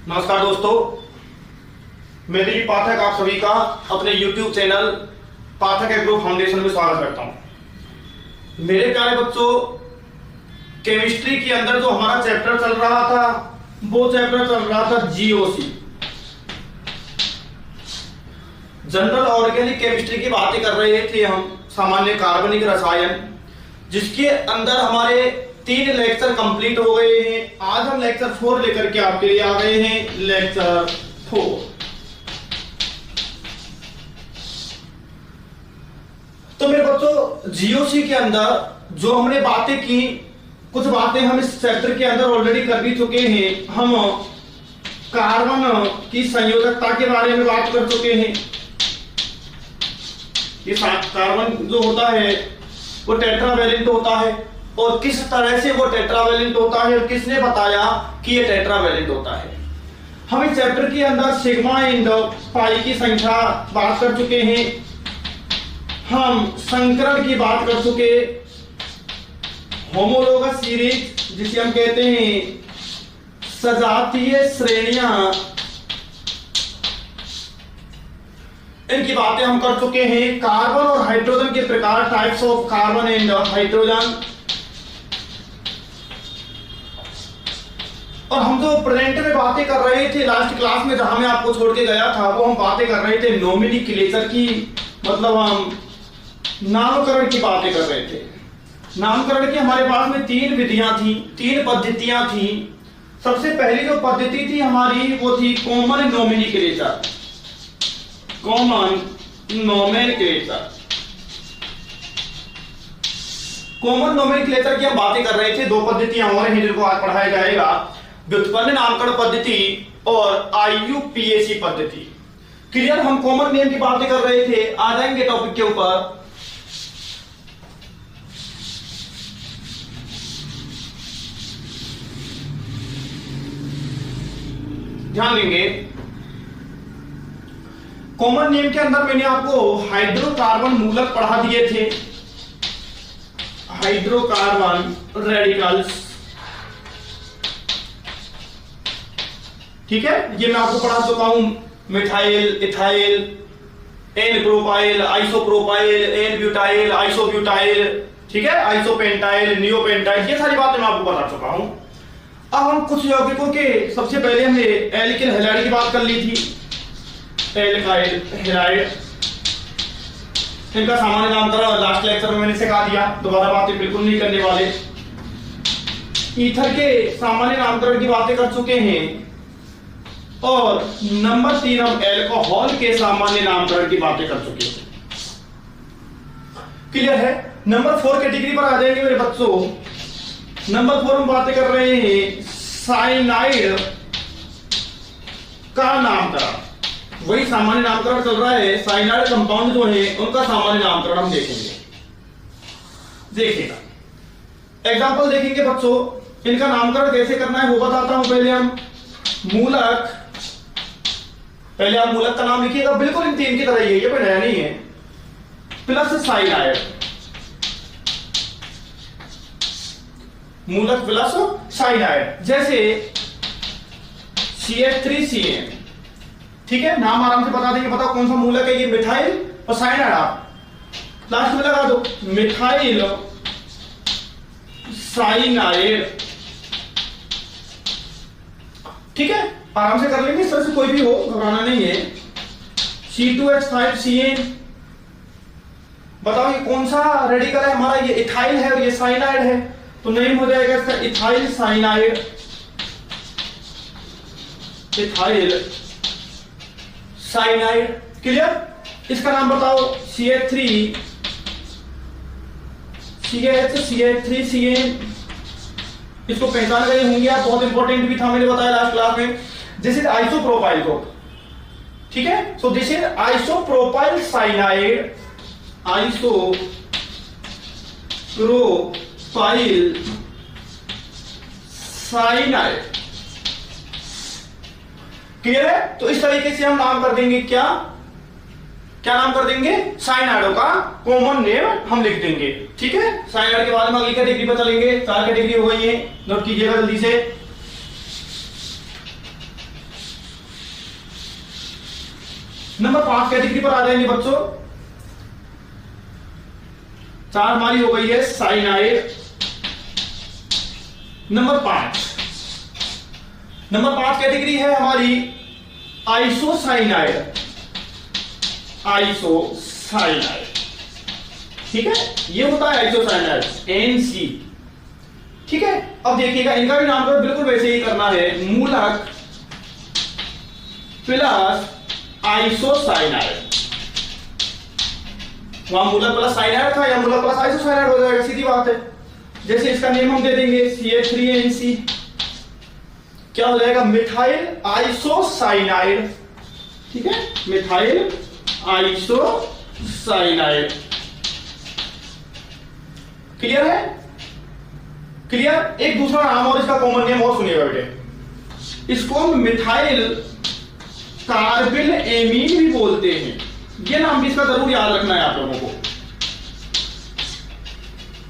नमस्कार दोस्तों, मैं दिलीप पाठक आप सभी का अपने YouTube चैनल पाठक एग्रो फाउंडेशन में स्वागत करता हूं। मेरे प्यारे बच्चों, केमिस्ट्री के अंदर जो हमारा चैप्टर चल रहा था वो चैप्टर चल रहा था जीओसी, जनरल ऑर्गेनिक केमिस्ट्री की बातें कर रहे थे हम, सामान्य कार्बनिक रसायन, जिसके अंदर हमारे 3 लेक्चर कंप्लीट हो गए हैं। आज हम लेक्चर 4 लेकर के आपके लिए आ गए हैं। लेक्चर 4 तो मेरे बच्चों, जीओसी के अंदर जो हमने बातें की, कुछ बातें हम इस चैप्टर के अंदर ऑलरेडी कर भी चुके हैं। हम कार्बन की संयोजकता के बारे में बात कर चुके हैं। ये कार्बन जो होता है वो टेट्रावैलेंट होता है, और किस तरह से वो टेट्रावैलेंट होता है और किसने बताया कि ये टेट्रावैलेंट होता है। हम इस चैप्टर के अंदर सिग्मा एंड पाई की संख्या बात कर चुके हैं। हम संकरण की बात कर चुके, होमोलोगस सीरीज जिसे हम कहते हैं सजातीय श्रेणियां, इनकी बातें हम कर चुके हैं। कार्बन और हाइड्रोजन के प्रकार, types of carbon and hydrogen, और हम जो प्रेजेंट में बातें कर रहे थे लास्ट क्लास में जहां मैं आपको छोड़ के गया था, वो हम बातें कर रहे थे नोमेनक्लेचर की, मतलब हम नामकरण की बातें कर रहे थे। नामकरण की हमारे पास में 3 विधियां थी, 3 पद्धतियां थी। सबसे पहली जो पद्धति थी हमारी वो थी common nomenclature. Common nomenclature, common nomenclature की हम बातें कर रहे थे। 2 पद्धतियां और हैं जिनको आज पढ़ाया जाएगा, व्युत्पन्न नामकरण पद्धति और आईयूपीएसी पद्धति। क्लियर? हम कॉमन नेम की बातें कर रहे थे। आ जाएंगे टॉपिक के ऊपर। ध्यान देंगे, कॉमन नेम के अंदर मैंने आपको हाइड्रोकार्बन मूलक पढ़ा दिए थे। हाइड्रोकार्बन रेडिकल्स, ठीक है, ये मैं आपको पढ़ा चुका हूं। Methyl, ethyl, n propyl, isopropyl, n butyl, isobutyl, ठीक है, आइसोपेंटाइल, नियोपेंटाइल, ये सारी बातें मैं आपको बता चुका हूं। अब हम कुछ यौगिकों के, सबसे पहले हमने एल्किल हैलाइड की बात कर ली थी। एल्काइल हैलाइड, इनका सामान्य नामकरण लास्ट लेक्चर में मैंने सिखा दिया, दोबारा बातें बिल्कुल नहीं करने वाले। ईथर के सामान्य नामकरण की बातें कर चुके हैं, और नंबर 3 हम एल्कोहल के सामान्य नामकरण की बातें कर चुके हैं। क्लियर है? नंबर 4 कैटेगरी पर आ जाएंगे मेरे बच्चों। नंबर 4 हम बातें कर रहे हैं साइनाइड का नामकरण। वही सामान्य नामकरण चल रहा है। साइनाइड कंपाउंड जो है उनका सामान्य नामकरण हम देखेंगे। देखिएगा, एग्जांपल देखेंगे बच्चों। इनका नामकरण कैसे करना है वो बताता हूं। पहले हम मूलक, पहले आप मूलक का नाम लिखिएगा, बिल्कुल इन 3 की तरह ही है, ये कोई नया नहीं है। प्लस साइनाइड, मूलक प्लस साइनाइड, जैसे CH3CN, ठीक है, नाम आराम से बता देंगे, बताओ कौन सा मूलक है। ये मिथाइल और साइनाइड आप लास्ट में लगा दो, मिथाइल साइनाइड, ठीक है, आराम से कर लेंगे, इस तरह से कोई भी हो, घबराना नहीं है। C2H5CN, बताओ ये कौन सा रेडिकल है हमारा, ये इथाइल है और ये साइनाइड है, तो नेम हो जाएगा इसका ethyl cyanide. Ethyl cyanide, clear? इसका नाम बताओ CH3CN, इसको पहचान गए होंगे आप, बहुत इंपॉर्टेंट भी था, मैंने बताया लास्ट क्लास में। दिस इज आइसोप्रोपाइल ग्रुप, ठीक है, so this is isopropyl cyanide, isopropyl cyanide. Clear है? तो इस तरीके से हम नाम कर देंगे, क्या नाम कर देंगे, साइनाइडों का कॉमन नेम हम लिख देंगे, ठीक है। साइनाइड के बाद में अगली कैटेगरी पर चलेंगे। 4 कैटेगरी हो गई है, नोट कीजिएगा जल्दी से। नंबर 5 कैटेगरी पर आ जाएंगे बच्चों। 4 हमारी हो गई है साइनाइड। नंबर 5 कैटेगरी है हमारी आइसोसाइनाइड। आइसोसाइनाइड, ठीक है, ये होता है आइसोसाइनाइड, NC। ठीक है, अब देखिएगा इनका भी नामकरण बिल्कुल वैसे ही करना है, मूलक प्लस आइसोसाइनाइड। वहां मूलक प्लस साइनाइड था, या मूलक प्लस आइसोसाइनाइड हो जाएगा, सीधी बात है। जैसे इसका नेम हम दे देंगे CH3NC, क्या हो जाएगा, मिथाइल आइसोसाइनाइड। ठीक है, मिथाइल आइसोसाइनाइड। क्लियर है? क्लियर। एक दूसरा नाम और इसका कॉमन नेम और सुनिएगा बेटे, इसको हम मिथाइल कार्बिल एमीन भी बोलते हैं। ये नाम भी इसका जरूर याद रखना है आप लोगों को।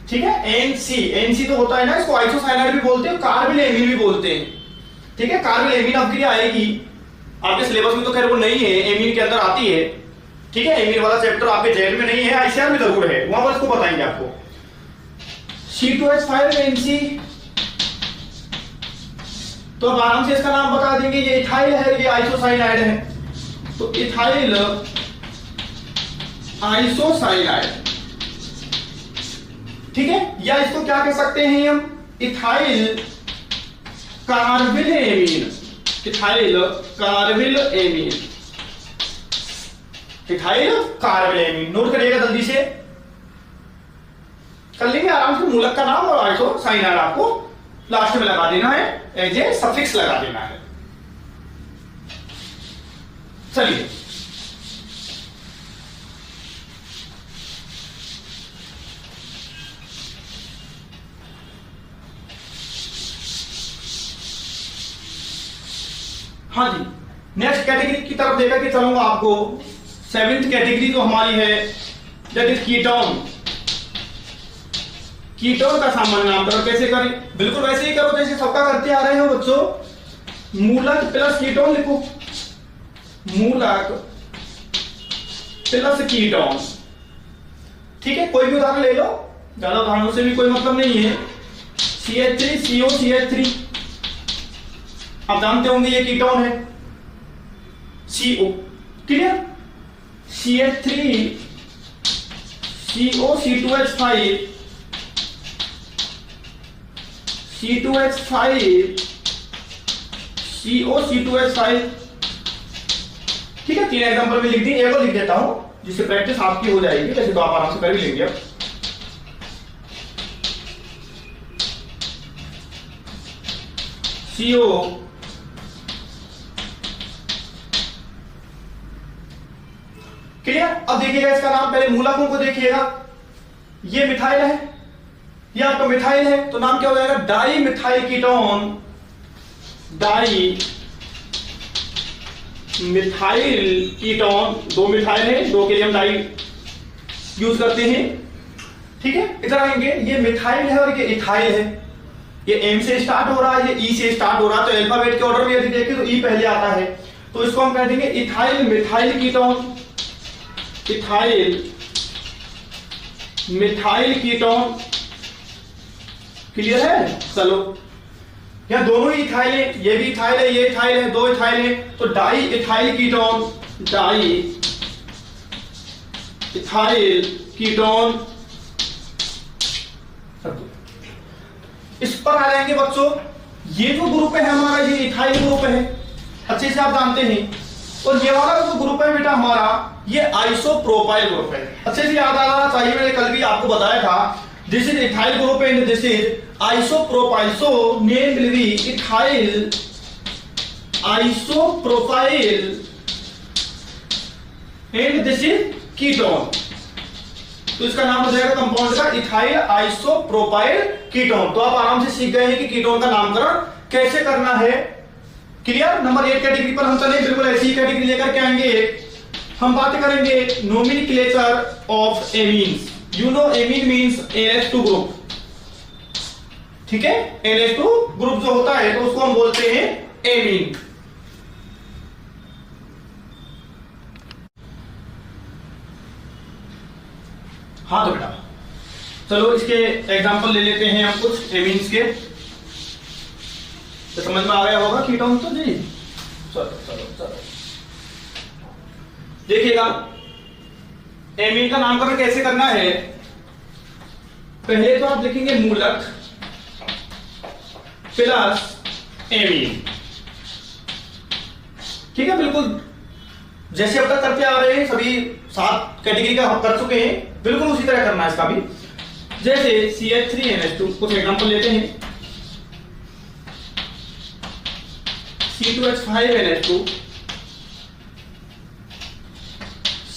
ठीक है, NC तो होता है ना, इसको आइसोसाइनाइड भी बोलते हैं, कार्बिल एमीन भी बोलते हैं। ठीक है, कार्बिल एमीन अब क्रिया आएगी आपके सिलेबस में, तो खैर वो नहीं है, एमीन के अंदर आती है। ठीक है, एमीन वाला चैप्टर आपके जेल में नहीं है, ICR में जरूर है, वहां पर इसको बताएंगे आपको। C2H5NC, तो अब आराम से इसका नाम बता देंगे, ये इथाइल है, ये आइसोसाइनाइड है, तो इथाइल आइसोसाइनाइड। ठीक है, या इसको क्या कह सकते हैं हम, ethyl carbyl amine. Ethyl carbyl amine, ethyl carbyl amine. Note करिएगा जल्दी से, कर लेंगे आराम से। मूलक का नाम और आइसोसाइनाइड आपको लास्ट में लगा देना है, एज ए सफिक्स लगा देना है। चलिए, हाँ जी, नेक्स्ट कैटेगरी की तरफ लेकर के चलूंगा आपको। 7th कैटेगरी जो हमारी है, दैट इज कीटोन। कीटोन का सामान्य नामकरण कैसे करें, बिल्कुल वैसे ही करो जैसे सबका करते आ रहे हो बच्चों। मूलक प्लस कीटोन लिखो, मूलक प्लस कीटोन। ठीक है, कोई भी उदाहरण ले लो, ज्यादा उदाहरणों से भी कोई मतलब नहीं है। CH3 CO CH3, आप जानते होंगे ये कीटोन है, CO। Clear, CH3 CO C2H5 C2H5 CO C2H5। ठीक है, 3 एग्जांपल में लिख दी, एक और लिख देता हूं जिससे प्रैक्टिस आपकी हो जाएगी, वैसे तो आप आराम से कर भी लेंगे। अब CO क्लियर। अब देखिएगा इसका नाम, पहले मूलकों को देखिएगा, ये मिथाइल है, ये आपका मिथाइल है, तो नाम क्या हो जाएगा, di methyl ketone. Di methyl ketone, 2 methyl है, 2 के लिए हम डाई यूज करते हैं। ठीक है, इधर आएंगे, ये मिथाइल है और ये इथाइल है, ये M से स्टार्ट हो रहा है, ये E से स्टार्ट हो रहा है, तो अल्फाबेट के ऑर्डर में यदि देखें तो E पहले आता है, तो इसको हम कह देंगे ethyl methyl ketone. Ethyl methyl ketone. Clear है? चलो, यहां दोनों ही इथाइल है, ये भी इथाइल है, ये इथाइल है, 2 इथाइल है, तो di ethyl ketone. Di ethyl ketone. इस पर आ जाएंगे बच्चों, ये जो ग्रुप है हमारा, ये इथाइल ग्रुप है, अच्छे से आप जानते हैं, और ये वाला जो ग्रुप है बेटा हमारा, ये आइसोप्रोपाइल ग्रुप है। अच्छे से याद आ रहा चाहिए, मैंने कल भी आपको बताया था, this is ethyl group and this is isopropyl, so name will be ethyl isopropyl and this is ketone. तो इसका नाम हो जाएगा कंपाउंड का इथाइल आइसोप्रोपाइल कीटोन। तो आप आराम से सीख गए हैं कि कीटोन का नामकरण कैसे करना है। क्लियर। नंबर 8 कैटेगरी पर हम चले, बिल्कुल ऐसी कैटेगरी लेकर के आएंगे। हम बात करेंगे nomenclature of amines. You know amine means NH2 group. ठीक है, NH2 ग्रुप जो होता है तो उसको हम बोलते हैं एमीन। हाँ तो बेटा चलो इसके एग्जांपल ले लेते हैं हम कुछ एमीन्स के, तो समझ में आ गया होगा कीटोन तो जी। चलो चलो चलो देखिएगा एमीन का नामकरण कैसे करना है। पहले तो आप लिखेंगे मूलक प्लस एमीन, ठीक है, बिल्कुल जैसे अब तक करते आ रहे हैं, सभी 7 कैटेगरी का हम कर चुके हैं, बिल्कुल उसी तरह करना है इसका भी। जैसे CH3NH2 कुछ एग्जांपल लेते हैं, C2H5NH2,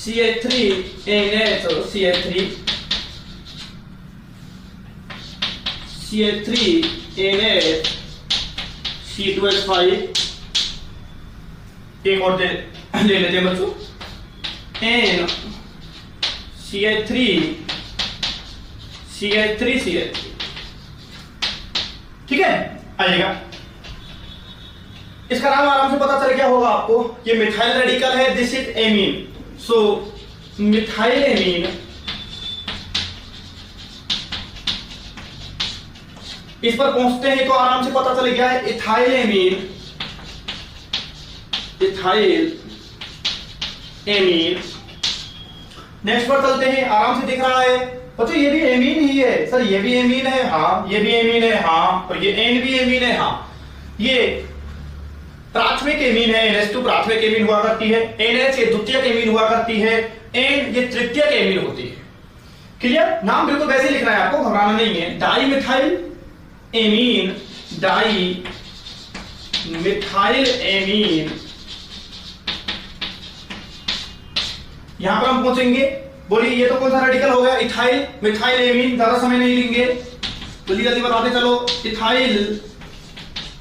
CH3NH और CH3, CH3NH, C2H5, एक और ले लेते हैं बच्चों, N CH3 CH3 CH3, ठीक है। आइएगा इसका नाम आराम से पता चल गया होगा आपको, ये मिथाइल रेडिकल है, this is amine, so methyl amine इस पर पहुंचते हैं तो आराम से पता चल गया है ethyl amine, ethyl amine. Next पर चलते हैं, आराम से दिख रहा है बच्चों ये भी एमीन ही है सर, ये भी एमीन है हाँ, ये भी एमीन है हाँ, और ये एन भी एमीन है हाँ। ये प्राथमिक एमीन है, NH2 प्राथमिक एमीन हुआ करती है, NH ये द्वितीयक एमीन हुआ करती है, N ये तृतीयक एमीन होती है। क्लियर, नाम बिल्कुल वैसे ही लिखना है आपको, घबराना नहीं है। Di methyl amine, di methyl amine, यहां पर हम पहुंचेंगे, बोलिए ये तो कौन सा रेडिकल हो गया, इथाइल मिथाइल एमीन, ज्यादा समय नहीं लेंगे, जल्दी जल्दी बताते चलो। Ethyl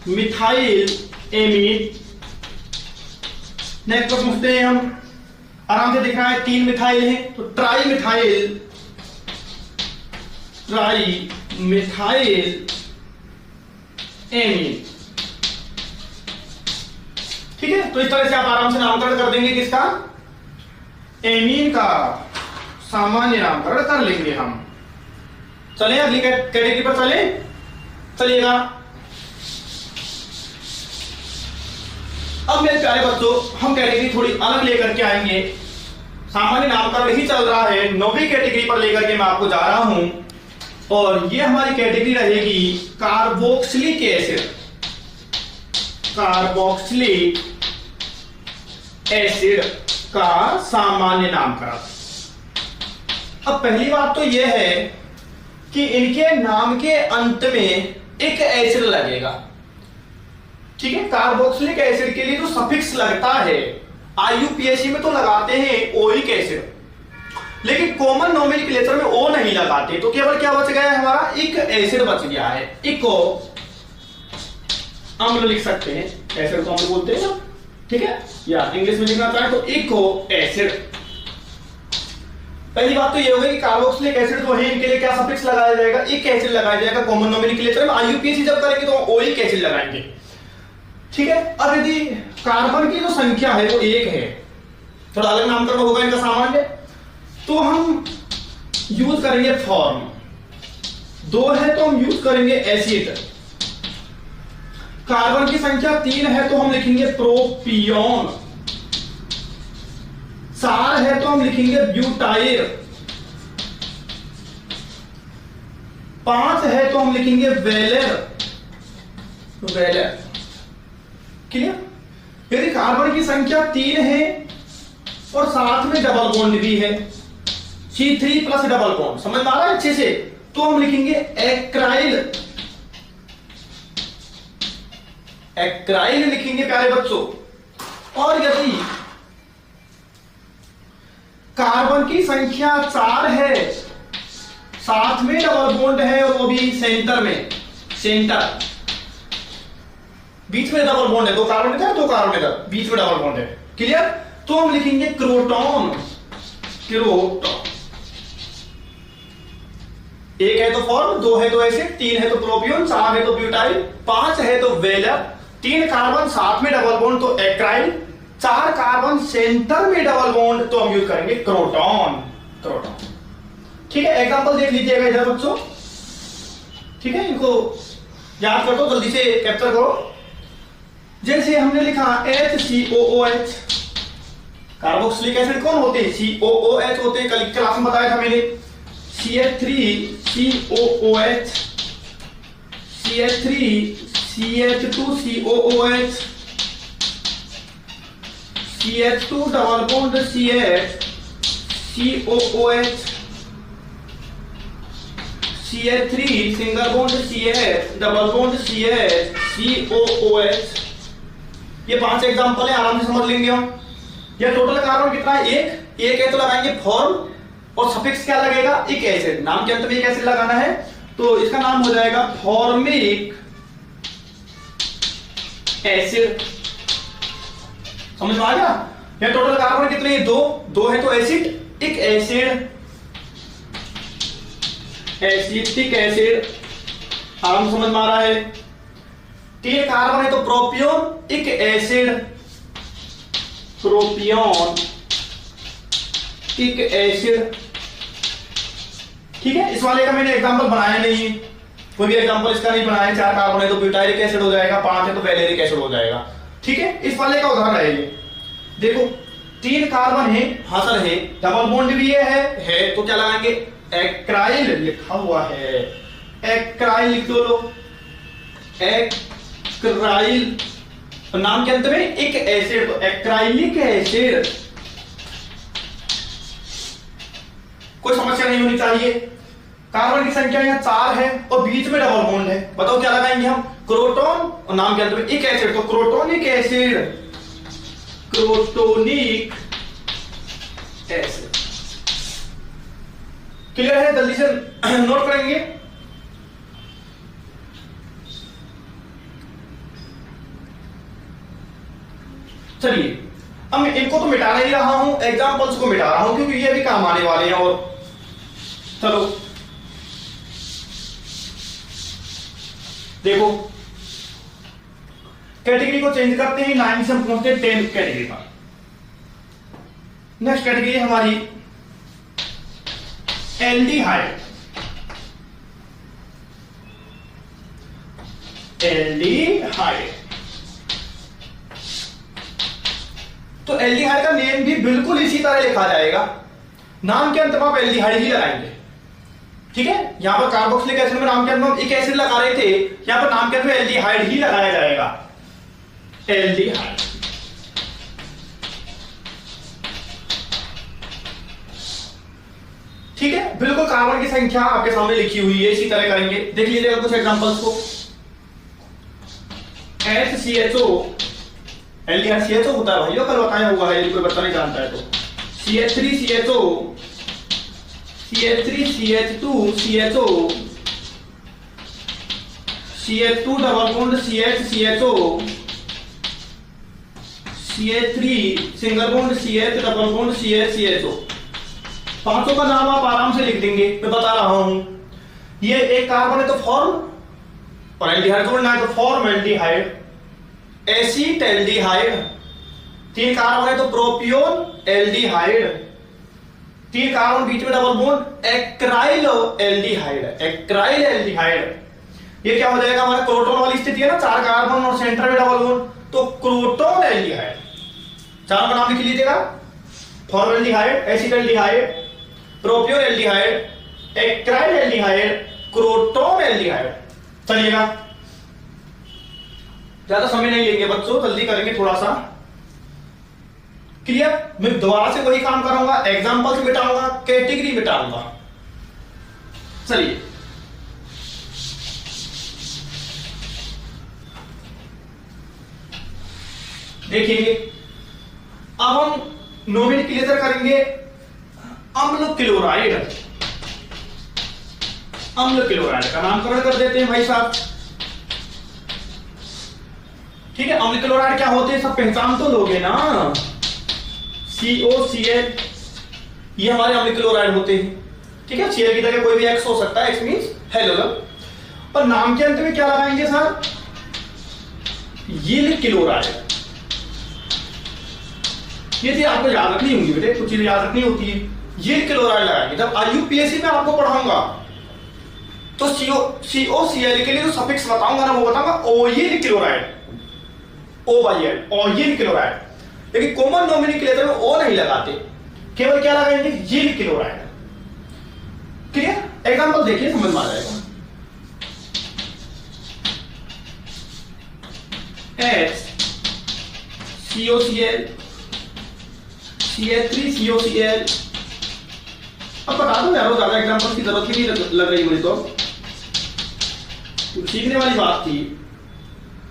methyl amine. नेक्स्ट पर पूछते हैं हम, आराम से दिख रहा है 3 मिथाइल है, तो tri methyl, tri methyl amine, ठीक है। तो इस तरह से आप आराम से नामकरण कर देंगे किसका, एमीन का सामान्य नामकरण कर लेंगे हम। चले अगली कैटेगरी पर चलिएगा। अब मेरे प्यारे बच्चों हम कैटेगरी थोड़ी अलग लेकर के आएंगे, सामान्य नामकरण ही चल रहा है, 9वीं कैटेगरी पर लेकर के मैं आपको जा रहा हूं, और ये हमारी कैटेगरी रहेगी कार्बोक्सिलिक एसिड, कार्बोक्सिलिक एसिड का सामान्य नामकरण। अब पहली बात तो यह है कि इनके नाम के अंत में एक एसिड लगेगा, ठीक है। कार्बोक्सिलिक एसिड के लिए जो सफिक्स लगता है IUPAC में तो लगाते हैं ओइक एसिड, लेकिन कॉमन नोमेनक्लेचर में ओ नहीं लगाते, तो केवल क्या बच गया है हमारा, इक एसिड बच गया है। इको अम्ल लिख सकते हैं, एसिड को अम्ल बोलते हैं ना, ठीक है, या इंग्लिश में लिखना चाहे तो इको एसिड। पहली बात तो ये होगी कि कार्बोक्सिलिक एसिड जो है इनके लिए क्या सफिक्स लगाया जाएगा, इक एसिड लगाया जाएगा कॉमन नोमेनक्लेचर में। IUPAC जब करेंगे तो ओइक एसिड लगाएंगे, ठीक है। अब यदि कार्बन की जो संख्या है वो 1 है, थोड़ा अलग नामकरण होगा इनका सामान्य, तो हम यूज करेंगे फॉर्म, 2 है तो हम यूज करेंगे एसिड, कार्बन की संख्या 3 है तो हम लिखेंगे प्रोपियोन, 4 है तो हम लिखेंगे ब्यूटाइल, 5 है तो हम लिखेंगे वेलेर, वेलेर। क्लियर। यदि कार्बन की संख्या 3 है और साथ में डबल बॉन्ड भी है, C3 प्लस डबल बॉन्ड, समझ में आ रहा है अच्छे से, तो हम लिखेंगे एक्राइल, एक्राइल लिखेंगे प्यारे बच्चों। और यदि कार्बन की संख्या 4 है, साथ में डबल बॉन्ड है और वो भी सेंटर में, सेंटर बीच में डबल बॉन्ड है, 2 कार्बन इधर 2 कार्बन इधर, बीच में डबल बॉन्ड है, क्लियर। तो हम लिखेंगे क्रोटॉन, क्रोटॉन। 1 है तो फॉर्म, 2 है तो एसिड, 3 है तो प्रोपियोन, 4 है तो ब्यूटाइल, 5 है तो वेलर, 3 कार्बन साथ में डबल बॉन्ड तो एक्राइल, 4 कार्बन सेंटर में डबल बॉन्ड तो हम यूज करेंगे क्रोटॉन, क्रोटॉन। ठीक है, एग्जांपल देख लीजिएगा इधर बच्चों। ठीक है, इनको याद कर दो, जल्दी से कैप्चर करो। जैसे हमने लिखा HCOOH, कार्बोक्सिलिक एसिड कौन होते हैं? COOH होते हैं, कल क्लास में बताया था मैंने। CH3COOH, CH3CH2COOH, CH2 double bond CH COOH, CH3 single bond CH double bond CH COOH। ये 5 एग्जांपल है, आराम से समझ लेंगे हम। ये टोटल कार्बन कितना है? एक है, तो लगाएंगे फॉर्म और सफिक्स क्या लगेगा? इक एसिड। नाम के अंत में एक एसिड लगाना है, तो इसका नाम हो जाएगा फॉर्मिक एसिड। समझ में आ गया? ये टोटल कार्बन कितने हैं? दो है, तो एसिड इक एसिड, एसिटिक एसिड। आराम समझ में आ रहा है? 3 कार्बन है, तो प्रोपियोन इक एसिड, प्रोपियोन इक एसिड। ठीक है, इस वाले का मैंने एग्जांपल बनाया नहीं है, कोई भी एग्जांपल इसका नहीं बनाया। 4 कार्बन है तो ब्यूटाइलिक एसिड हो जाएगा, 5 है तो वैलेरिक एसिड हो जाएगा। ठीक है, इस वाले का उदाहरण है ये। देखो 3 कार्बन है, हाँ सर है, डबल बॉन्ड भी है, तो क्या लगाएंगे? एक्राइल लिखा हुआ है, एक्राइल लिख दो लो, एक्राइल। नाम के अंत में एक एसिड, तो एक्राइलिक एसिड। कोई समस्या नहीं होनी चाहिए। कार्बन की संख्या यहाँ 4 है और बीच में डबल बॉन्ड है, बताओ क्या लगाएंगे हम? क्रोटोन, और नाम के अंत में एक एसिड, तो crotonic acid, crotonic acid. Clear है? जल्दी से नोट करेंगे। चलिए, अब मैं इनको तो मिटा नहीं रहा हूं, एग्जांपल्स को मिटा रहा हूं, क्योंकि ये भी काम आने वाले हैं। और चलो देखो, कैटेगरी को चेंज करते हैं। 9 से हम पहुंचते हैं 10 कैटेगरी पर। नेक्स्ट कैटेगरी है हमारी एल्डिहाइड। एल्डिहाइड, तो एल्डिहाइड का नेम भी बिल्कुल इसी तरह लिखा जाएगा, नाम के अंत में आप एल्डिहाइड ही लगाएंगे। ठीक है, यहां पर कार्बोक्सिलिक एसिड में नाम के अंत में एक एसिड लगा रहे थे, यहां पर नाम के अंत में एल्डिहाइड ही लगाया जाएगा, एल्डिहाइड। ठीक है, बिल्कुल कार्बन की संख्या आपके सामने लिखी हुई है, इसी तरह करेंगे। देख लीजिएगा कुछ एग्जांपल्स को। HCHO, एल्डिहाइड CHO होता है भाइयों, कल बताया हुआ है, कोई बता नहीं जानता है तो। CH3CHO, CH3CH2CHO, CH2 double bond CHCHO, CH3 single bond CH double bond CHCHO। 500 का नाम आप आराम से लिख देंगे, मैं बता रहा हूं। ये एक कार्बन है तो फॉर्म, और एल्डिहाइड जोड़ना है तो फॉर्मल्डिहाइड, एसीटल्डिहाइड। 3 कार्बन है तो प्रोपियोन एल्डिहाइड, 3 कार्बन बीच में डबल बॉन्ड एक्राइल एल्डिहाइड, एक्राइल एल्डिहाइड। ये क्या हो जाएगा? हमारा क्रोटोन वाली स्थिति है ना, 4 कार्बन और सेंटर में डबल बॉन्ड, तो क्रोटोन एल्डिहाइड। 4 का नाम लिख लीजिएगा, formaldehyde, acetaldehyde, propionaldehyde, acrylaldehyde, crotonaldehyde. चलिएगा, ज्यादा समय नहीं लेंगे बच्चों, जल्दी करेंगे थोड़ा सा। क्लियर? मैं दोबारा से वही काम करूंगा, एग्जांपल्स मिटाऊंगा, कैटेगरी मिटाऊंगा। चलिए, देखिए अब हम नोमेनक्लेचर करेंगे। अम्ल क्लोराइड, अम्ल क्लोराइड का नामकरण कर देते हैं भाई साहब। ठीक है, अम्ल क्लोराइड क्या होते हैं सब पहचान तो लोगे ना। COCl, ये हमारे अम्ल क्लोराइड होते हैं। ठीक है, Cl की जगह कोई भी X हो सकता है, X मींस हेलोजन। और नाम के अंत में क्या लगाएंगे सर? यील क्लोराइड। ये चीज आपको याद रखनी होगी बेटे, कुछ चीजें याद रखनी होती है। यील्ड क्लोराइड लगाएंगे। जब आईयूपीएससी में आपको पढ़ाऊंगा तो COCl के लिए जो सफिक्स बताऊंगा ना, वो बताऊंगा ओयिल क्लोराइड, O/L, ओयिल क्लोराइड। लेकिन कॉमन नोमेनक्लेचर में ओ नहीं लगाते, केवल क्या लगाएंगे, यील्ड क्लोराइड। क्लियर? एग्जांपल देखिए, समझ में आ जाएगा। COCl, CH3COCl। अब बता दो यार, ज्यादा एग्जांपल की जरूरत ही नहीं लग रही मुझे, तो सीखने वाली बात थी।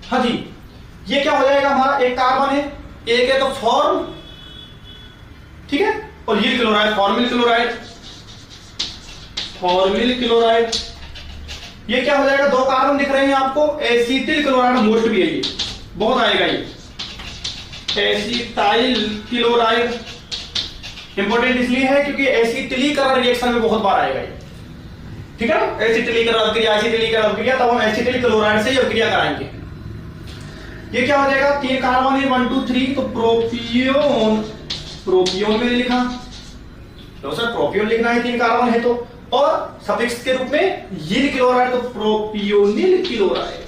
हाँ जी, ये क्या हो जाएगा हमारा, एक कार्बन है, एक है तो फॉर्म, ठीक है, और ये chloride formal chloride, formal chloride. ये क्या हो जाएगा, दो कार्बन दिख रहे हैं आपको, एसिटिल क्लोराइड, मोस्ट भी है ये, बहुत आएगा ये, एसिटाइल क्लोराइड। इंपॉर्टेंट इसलिए है क्योंकि एसिटिलीकरण रिएक्शन में बहुत बार आएगा ये, ठीक है ना, एसिटिलीकरण अभिक्रिया, एसिटिलीकरण अभिक्रिया, तब हम एसिटिल क्लोराइड से अभिक्रिया कराएंगे। ये क्या हो जाएगा, 3 कार्बन है, 1 2 3, तो प्रोपियोन, प्रोपियोन में लिखा, तो सर प्रोपियोन लिखना है, 3 कार्बन है तो, और सफिक्स के रूप में यील्ड क्लोराइड, तो प्रोपियोनिल क्लोराइड।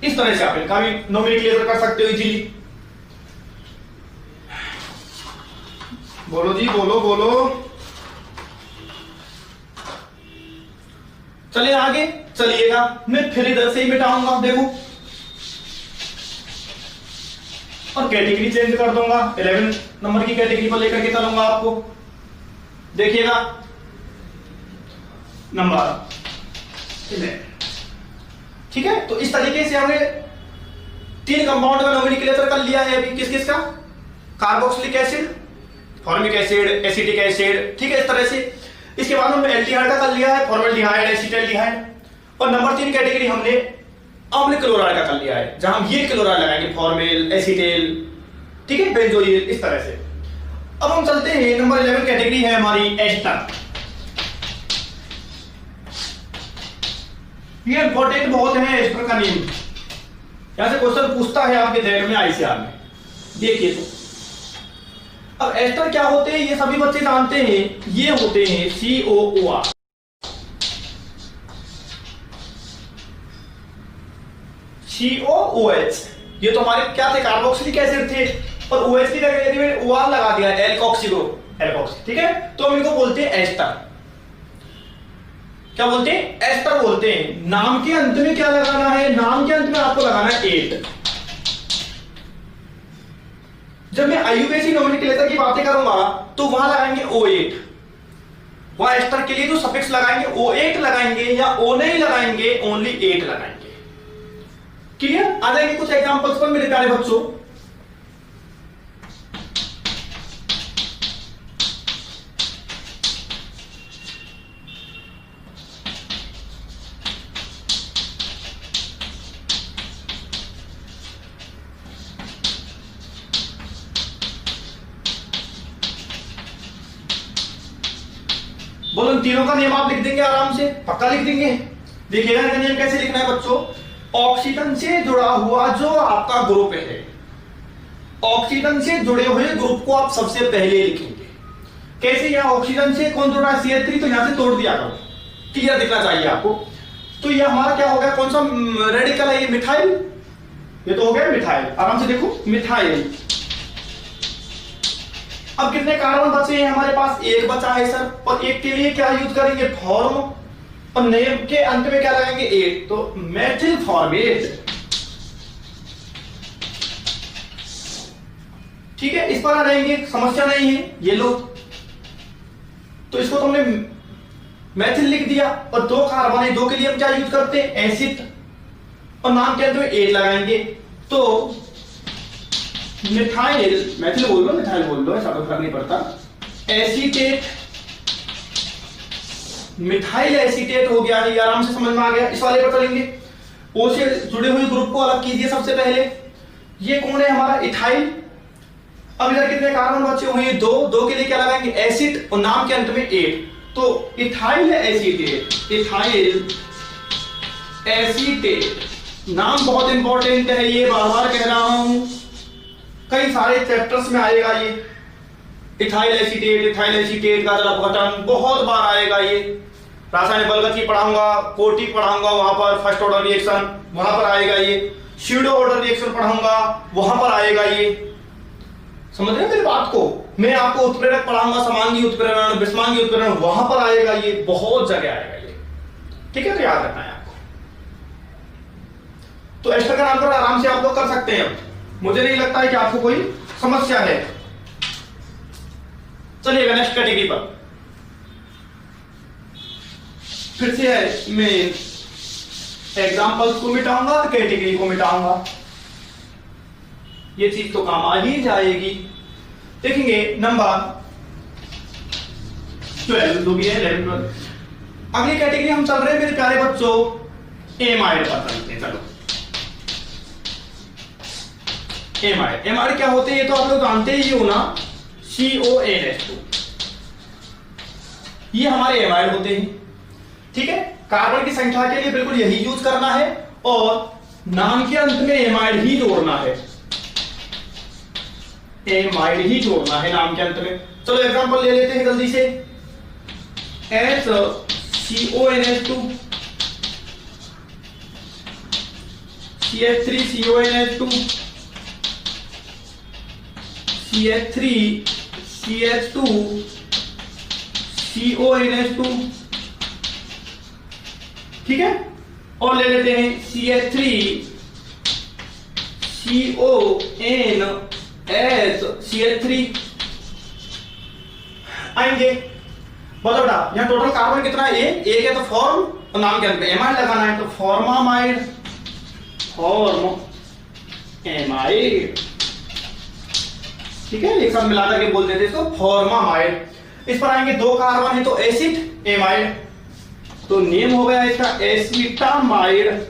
इस तरह से आप इनका भी नोमेनक्लेचर कर सकते हो इजीली। बोलो जी, बोलो बोलो। चलिए आगे चलिएगा, मैं फिर इधर से ही मिटाऊंगा, देखो, और कैटेगरी चेंज कर दूंगा, 11 नंबर की कैटेगरी पर लेकर के चलूंगा आपको। देखिएगा नंबर 11, ठीक है। तो इस तरीके से हमने 3 कंपाउंड का नोमेनक्लेचर कर लिया है अभी, किस किस का, carboxylic acid, formic acid, acetic acid, ठीक है, इस तरह से। इसके बाद हमने एल्डिहाइड का कर लिया है, फॉर्मल्डिहाइड, एसिटाल्डिहाइड, और नंबर 3 कैटेगरी हमने अम्ल क्लोराइड का कर लिया है, जहां हम ये क्लोराइड लगाएंगे, फॉर्मिल, एसिटेल, ठीक है, बेंजोइल, इस तरह से। अब हम चलते हैं, नंबर 11 कैटेगरी है हमारी एस्टर। ये इंपॉर्टेंट बहुत है एस्टर का नेम, यहां से क्वेश्चन पूछता है आपके ध्यान में आईसीआर में, देखिए। तो अब एस्टर क्या होते हैं, ये सभी बच्चे जानते हैं, ये होते हैं COOR, COOH। ये तो हमारे क्या थे, कार्बोक्सिलिक एसिड थे, और OH की जगह मैंने OR लगा दिया, एल्कोक्सी ग्रुप, एल्कोक्सी, ठीक है। तो हम इनको बोलते हैं एस्टर। क्या बोलते हैं, एस्टर बोलते हैं। नाम के अंत में क्या लगाना है, नाम के अंत में आपको लगाना है 8। जब मैं आईयूपीएसी नोमेनक्लेचर की बातें करूंगा तो वहां लगाएंगे O8, वहां एस्टर के लिए जो सफिक्स लगाएंगे O8 लगाएंगे, या O नहीं लगाएंगे, ओनली 8 लगाएंगे। क्लियर? आ जाएंगे कुछ एग्जांपल्स पर मेरे प्यारे बच्चों। बोलो, इन तीनों का नेम आप लिख देंगे आराम से, पक्का लिख देंगे। देखिएगा इनका नेम कैसे लिखना है बच्चों, ऑक्सीजन से जुड़ा हुआ जो आपका ग्रुप है, ऑक्सीजन से जुड़े हुए ग्रुप को आप सबसे पहले लिखेंगे। कैसे, यहां ऑक्सीजन से कौन जुड़ा है, CH3, तो यहां से तोड़ दिया करो, क्लियर दिखना चाहिए आपको। तो ये हमारा क्या हो गया, कौन सा रेडिकल है, ये मिथाइल, ये तो हो गया मिथाइल, आराम से देखो, मिथाइल। अब कितने कार्बन बचे हैं हमारे पास, 1 बचा है सर, और 1 के लिए क्या यूज करेंगे, फॉर्म, और नेम के अंत में क्या लगाएंगे, 8, तो मेथिल फॉर्मेट, ठीक है। इस पर आ जाएंगे, समस्या नहीं है, ये लो। तो इसको तुमने मेथिल लिख दिया, और 2 कार्बन है, 2 के लिए हम क्या यूज करते हैं, एसिड, और नाम के अंत में 8 लगाएंगे, तो मिथाइल, मेथिल बोल लो, मिथाइल बोल लो, ऐसा तो फर्क नहीं पड़ता। एसीटेट, मिथाइल एसीटेट हो गया, ये आराम से समझ में आ गया। इस वाले पर चलेंगे, O से जुड़े हुए ग्रुप को अलग कीजिए सबसे पहले। ये कौन है हमारा, इथाइल। अब इधर कितने कार्बन बचे हुए हैं, 2 के लिए क्या लगाएंगे, एसिड, और नाम के अंत में 8, तो इथाइल एसीटेट, इथाइल एसीटेट। नाम बहुत इंपॉर्टेंट है, ये बार बार कह रहा हूं, कई सारे चैप्टर्स में आएगा ये, इथाइल एसीटेट का जल अपघटन बहुत बार आएगा। ये रासायनिक बलगति पढ़ाऊंगा, कोटिक पढ़ाऊंगा, वहां पर फर्स्ट ऑर्डर रिएक्शन वहां पर आएगा। ये स्यूडो ऑर्डर रिएक्शन पढ़ाऊंगा, वहां पर आएगा। ये समझ रहे हैं मेरी बात को? मैं आपको उत्प्रेरक पढ़ाऊंगा, समांगी उत्प्रेरण, विषमांगी उत्प्रेरण, वहां पर आएगा। ये बहुत जगह आएगा ये, ठीक है? तो याद रखना है आपको। तो एस्टर का नामकरण आराम से आप लोग कर सकते हैं। मुझे नहीं लगता है कि आपको कोई समस्या है। चलिएगा नेक्स्ट कैटेगरी पर। फिर से मैं एग्जाम्पल्स को मिटाऊंगा और कैटेगरी को मिटाऊंगा। ये चीज तो काम आ ही जाएगी। देखेंगे नंबर 12 जो भी है 11 12। अगली कैटेगरी हम चल रहे हैं मेरे प्यारे बच्चों, एमाइड पर चलते हैं। चलो एमाइड क्या होते हैं ये तो आप लोग जानते ही हो ना, CONH2। ये हमारे एमाइड होते हैं, ठीक है? कार्बन की संख्या के लिए बिल्कुल यही यूज करना है और नाम के अंत में एमाइड ही जोड़ना है। एमाइड ही जोड़ना है नाम के अंत में। चलो एग्जांपल ले लेते हैं जल्दी से। HCONH2, CH3CONH2, CH3CH2, CONH2, ठीक है? और ले लेते हैं CH3CONH3 आएंगे। बताओ बेटा यहाँ टोटल कार्बन कितना है? एक है तो फॉर्म और नाम के अंत में एमाइड लगाना है, तो फॉर्मामाइड, फॉर्मएमाइड, ठीक है? एक साथ मिला करके बोल देते इसको फॉर्मामाइड। इस पर आएंगे दो कार्बन है तो एसिड एमाइड, तो नेम हो गया इसका एसिटामाइड।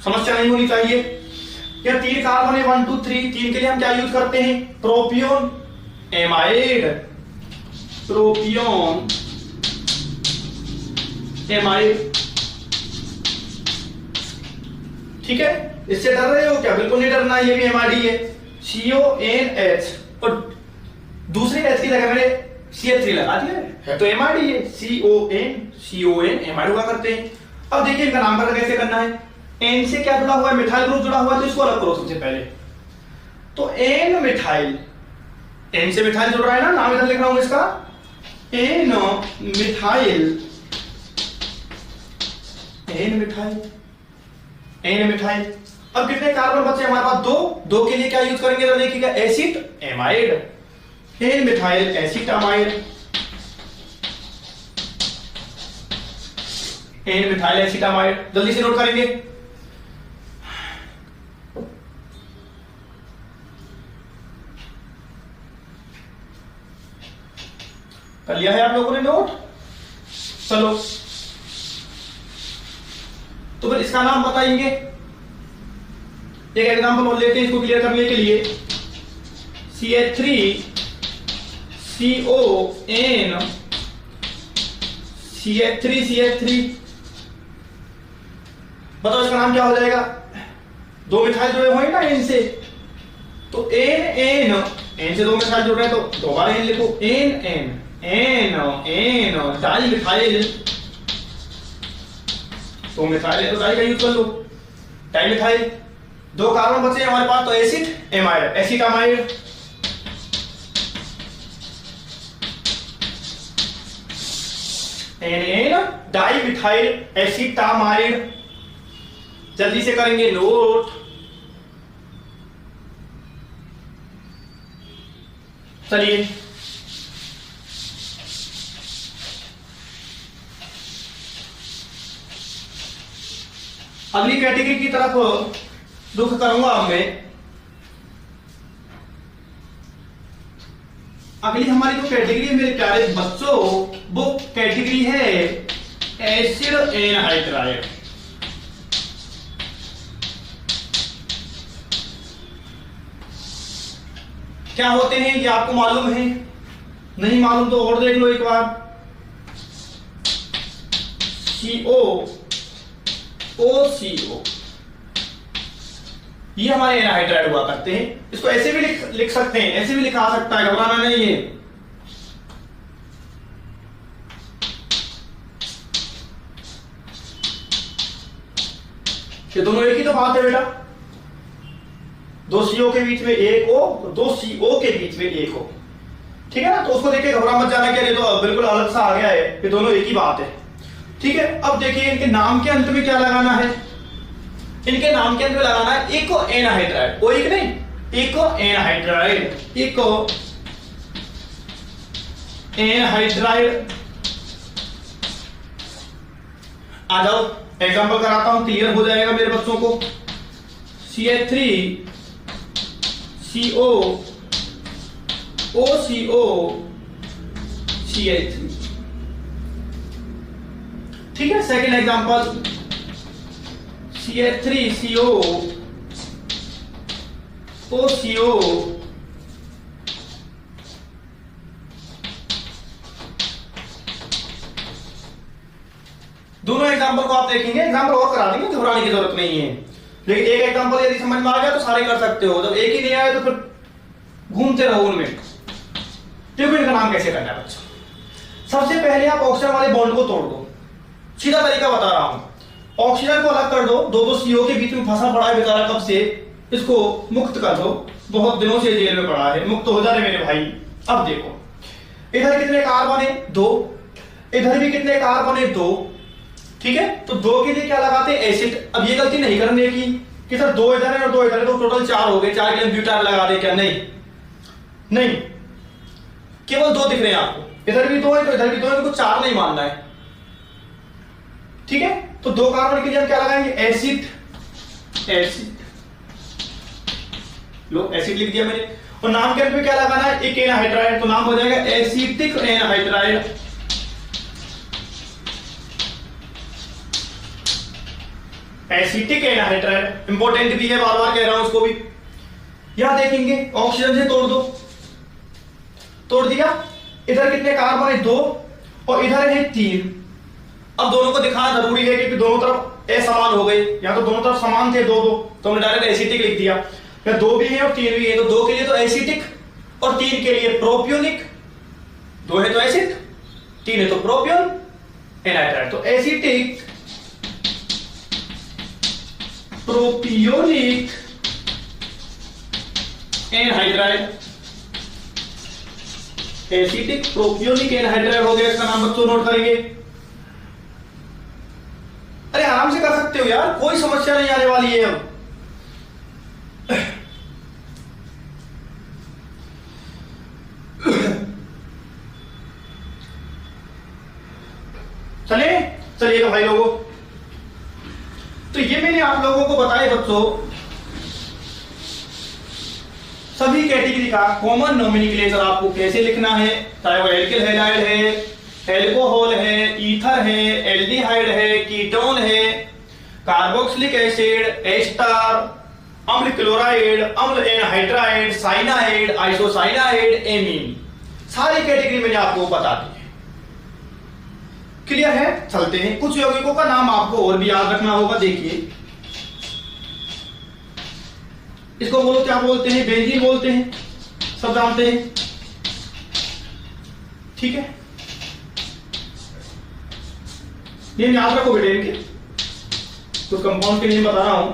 समस्या नहीं होनी चाहिए। या तीन कार्बन है 1 2 3, तीन के लिए हम क्या यूज करते हैं? प्रोपियोन एमाइड, प्रोपियोन एमाइड, ठीक है? इससे डर रहे हो क्या? बिल्कुल नहीं डरना, ये भी एमाइड ही है। CONH और दूसरी H की जगह मैंने CH3 लगा दिया है तो एमाइड ही है। CON एमाइड हुआ करते हैं। अब देखिए इनका नामकरण कैसे करना है। N से क्या जुड़ा हुआ है? मिथाइल ग्रुप जुड़ा हुआ है, तो इसको अलग करो सबसे पहले। तो N मिथाइल, N से मिथाइल जुड़ रहा है ना, नाम इधर लिख रहा हूं इसका N methyl, N methyl, N methyl. अब कितने कार्बन बचे हमारे पास? दो के लिए क्या यूज करेंगे तो देखिएगा acid amide, N methyl acetamide, N methyl acetamide. जल्दी से नोट करेंगे। कर लिया है आप लोगों ने नोट? चलो तो फिर इसका नाम बताएंगे। एक एग्जांपल और लेते हैं इसको क्लियर करने के लिए। CH3CON CH3 बताओ इसका नाम क्या हो जाएगा? दो मिथाइल जुड़े हुए हैं ना N से, तो N से दो मिथाइल जुड़ रहे हैं तो दोबारा N लिखो, N डाई मिथाइल, तो मिथाइल है तो डाई का यूज कर लो, डाई मिथाइल। दो कार्बन बचे हमारे पास तो acid amide, acetamide, N di methyl acetamide. जल्दी से करेंगे नोट। चलिए अगली कैटेगरी की तरफ रुख करूंगा अब मैं। अगली हमारी जो कैटेगरी है मेरे प्यारे बच्चों, वो कैटेगरी है एसिड एनहाइड्राइड। क्या होते हैं ये आपको मालूम है? नहीं मालूम तो और देख लो एक बार। CO ये हमारे एनहाइड्राइड हुआ करते हैं। इसको ऐसे भी लिख सकते हैं, ऐसे भी लिखा सकता है, घबराना नहीं है। ये दोनों एक ही तो बात है बेटा, दो CO के बीच में एक O, दो CO के बीच में एक O, ठीक है ना। तो उसको देख के घबरा मत जाना कि ये तो बिल्कुल अलग सा आ गया है, ये दोनों एक ही बात है, ठीक है। अब देखिए इनके नाम के अंत में क्या लगाना है, इनके नाम के अंत में लगाना है इको एनहाइड्राइड, ओइक नहीं, इको एनहाइड्राइड, इको एनहाइड्राइड। आ जाओ एग्जांपल कराता हूं, क्लियर हो जाएगा मेरे बच्चों को। CH3 CO OCO CH3, ठीक है। Second example CH3 CO OCO दोनों एग्जांपल को आप देखेंगे, एग्जांपल और करा देंगे, घबराने की जरूरत नहीं है। लेकिन एक एग्जांपल यदि समझ में आ गया तो सारे कर सकते हो, जब एक ही नहीं आया तो फिर घूमते रहो उनमें। देखो इनका नाम कैसे करना है बच्चों। सबसे पहले आप ऑक्सीजन वाले बॉन्ड को तोड़ दो, सीधा तरीका बता रहा हूं। ऑक्सीजन को अलग कर दो, दो CO के बीच में फंसा पड़ा है बेचारा कब से, इसको मुक्त कर दो, बहुत दिनों से जेल में पड़ा है, मुक्त हो जा रहे मेरे भाई। अब देखो इधर कितने कार्बन है, 2, इधर भी कितने कार्बन है, 2, ठीक है। तो 2 के लिए क्या लगाते हैं, एसिड। अब ये गलती नहीं करने की कि सर 2 इधर है और 2 इधर है तो टोटल 4 हो गए, 4 के लिए ब्यूटान लगा दे क्या, नहीं नहीं, केवल 2 दिख रहे हैं आपको, इधर भी 2 है तो इधर भी 2 है, तो 4 नहीं मानना है, ठीक है। तो 2 कार्बन के लिए हम क्या लगाएंगे, एसिड, एसिड, लो एसिड लिख दिया मैंने। और नाम के अंत में क्या लगाना है, एक एनहाइड्राइड, तो नाम हो जाएगा acetic anhydride, acetic anhydride. Important भी है, बार बार कह रहा हूं उसको भी। यहां देखेंगे ऑक्सीजन से तोड़ दो, तोड़ दिया। इधर कितने कार्बन है, 2 और इधर है 3। अब दोनों को दिखाना जरूरी है क्योंकि दोनों तरफ असमान हो गए, या तो दोनों तरफ समान थे 2 2, तो हमने डायरेक्ट एसिटिक लिख दिया। या 2 भी है और 3 भी है, तो 2 के लिए तो एसिटिक और 3 के लिए प्रोपियोनिक। 2 है तो एसिड, 3 है तो प्रोपियोन एनहाइड्राइड, तो acetic propionic anhydride, acetic propionic anhydride हो गया। इसका नाम बच्चों नोट करेंगे। अरे आराम से कर सकते हो यार, कोई समस्या नहीं आने वाली है। अब चलिएगा भाई लोगों, तो ये मैंने आप लोगों को बताया बच्चों सभी कैटेगरी का कॉमन नोमेनक्लेचर आपको कैसे लिखना है, चाहे वो एल्किल हैलाइड है, एल्कोहल है, ईथर है, एल्डिहाइड है, कीटोन है, कार्बोक्सिलिक एसिड, एस्टर, अम्ल क्लोराइड, अम्ल एनहाइड्राइड, साइनाइड, आइसोसाइनाइड, एमीन, सारी कैटेगरी मैंने आपको बता दी है। क्लियर है? चलते हैं। कुछ यौगिकों का नाम आपको और भी याद रखना होगा। देखिए इसको बोलो क्या बोलते हैं, बेंजीन बोलते हैं, सब जानते हैं, ठीक है। ये याद रखो बेटे, इनके कुछ कंपाउंड के लिए बता रहा हूं।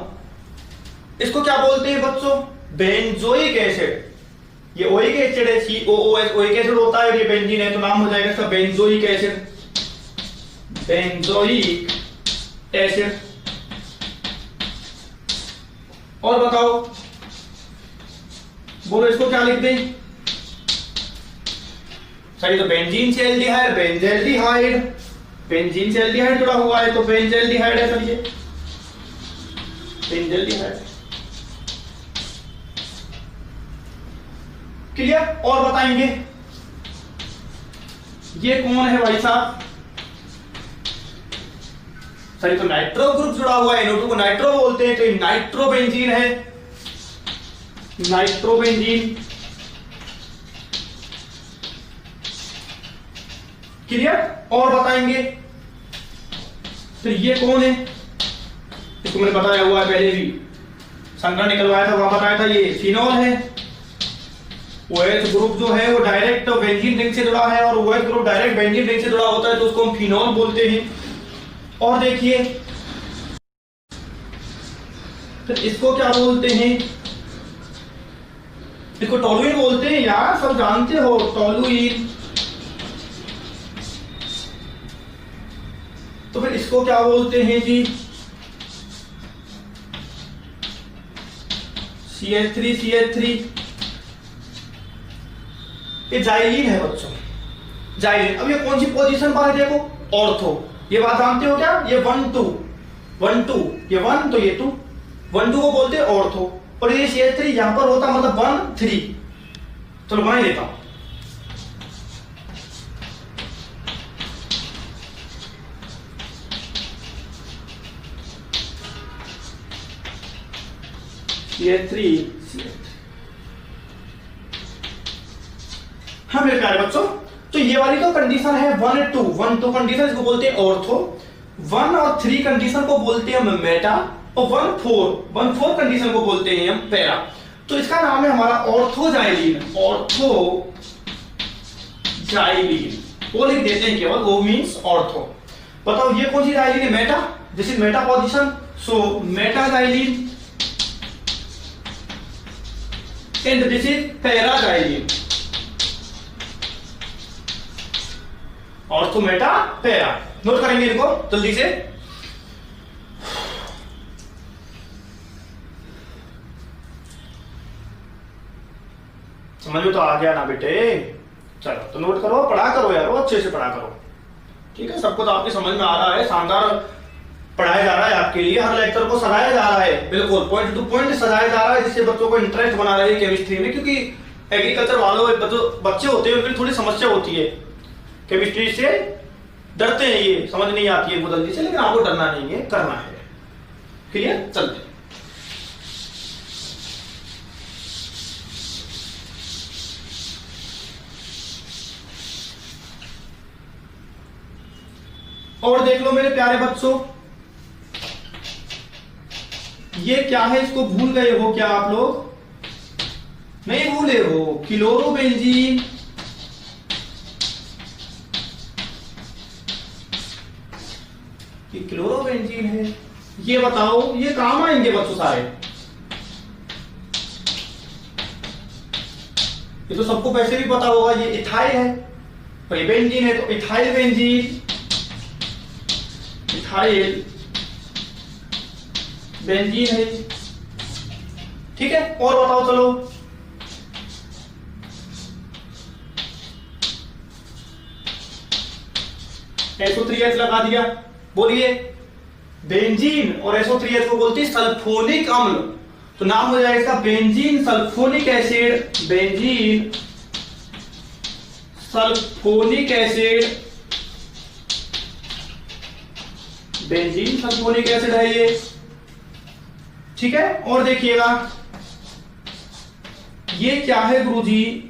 इसको क्या बोलते हैं बच्चों, बेंजोइक एसिड। ये ओइक एसिड है, COOH ओइक एसिड होता है, और ये बेंजीन है, तो नाम हो जाएगा इसका बेंजोइक एसिड, बेंजोइक एसिड। और बताओ बोलो इसको क्या लिख दें, सही, तो बेंजीन से एल्डिहाइड, बेंजेल्डिहाइड, बेंजीन से एल्डिहाइड जुड़ा हुआ है तो बेंजेल्डिहाइड है, चलिए बेंजेल्डिहाइड। क्लियर? और बताएंगे ये कौन है भाई साहब, सही, तो नाइट्रो ग्रुप जुड़ा हुआ है, NO2 को नाइट्रो बोलते हैं, तो ये नाइट्रोबेंजीन है, नाइट्रोबेंजीन। क्लियर? और बताएंगे तो ये कौन है, इसको मैंने बताया हुआ है पहले भी, संकरण निकलवाया था, वहां बताया था ये फिनॉल है। OH ग्रुप जो है वो डायरेक्ट बेंजीन रिंग से जुड़ा है, और OH group direct benzene ring से जुड़ा होता है तो उसको हम फिनॉल बोलते हैं। और देखिए फिर इसको क्या बोलते हैं, इसको टोलुइन बोलते हैं यार, सब जानते हो टोलुइन। तो फिर इसको क्या बोलते हैं जी, CH3 ये जाइलीन है बच्चों, जाइलीन। अब ये कौन सी पोजीशन पर है देखो, ऑर्थो। ये बात जानते हो क्या, ये 1 2 1 2, ये 1 तो ये 2, 1 2 को बोलते हैं ऑर्थो। और ये CH3 यहां पर होता मतलब 1 3। चलो बना ही देता हूं। CH3 हाँ मेरे प्यारे बच्चों, तो ये वाली तो कंडीशन है 1 2 कंडीशन, इसको बोलते हैं ऑर्थो। 1 और 3 कंडीशन को बोलते हैं हम मेटा, और 1 4 कंडीशन को बोलते हैं हम पैरा। तो इसका नाम है हमारा ऑर्थोजाइलिन, ऑर्थोजाइलिन वो लिख देते हैं केवल, वो मींस ऑर्थो। बताओ ये कौन सी जाइलिन है, meta, this is meta position, so metaxylene, and this is paraxylene. Ortho meta para, note करेंगे इनको जल्दी से। समझ में तो आ गया ना बेटे, चलो तो नोट करो, पढ़ा करो यार, अच्छे से पढ़ा करो, ठीक है। सबको तो आपकी समझ में आ रहा है, शानदार पढ़ाया जा रहा है आपके लिए, हर लेक्चर को सजाया जा रहा है, बिल्कुल पॉइंट टू पॉइंट सजाया जा रहा है, जिससे बच्चों को इंटरेस्ट बना रहे केमिस्ट्री में। क्योंकि एग्रीकल्चर वालों बच्चे होते हैं उनकी थोड़ी समस्या होती है, केमिस्ट्री से डरते हैं, ये समझ नहीं आती है वो जल्दी से, लेकिन आपको डरना नहीं है, करना है। क्लियर, चलते। और देख लो मेरे प्यारे बच्चों, ये क्या है, इसको भूल गए हो क्या आप लोग, नहीं भूले हो, क्लोरोबेंजीन। ये क्लोरोबेंजीन है, ये बताओ ये काम आएंगे बच्चों सारे, ये तो सबको वैसे भी पता होगा, ये इथाइल है, और ये बेंजीन है, तो इथाइल बेंजीन, इथाइल बेंजीन है, ठीक है। और बताओ चलो, SO3H लगा दिया, बोलिए बेंजीन और SO3H को बोलते हैं सल्फोनिक अम्ल, तो नाम हो जाएगा इसका benzene sulphonic acid, benzene sulphonic acid, benzene sulphonic acid है ये, ठीक है। और देखिएगा ये क्या है गुरुजी,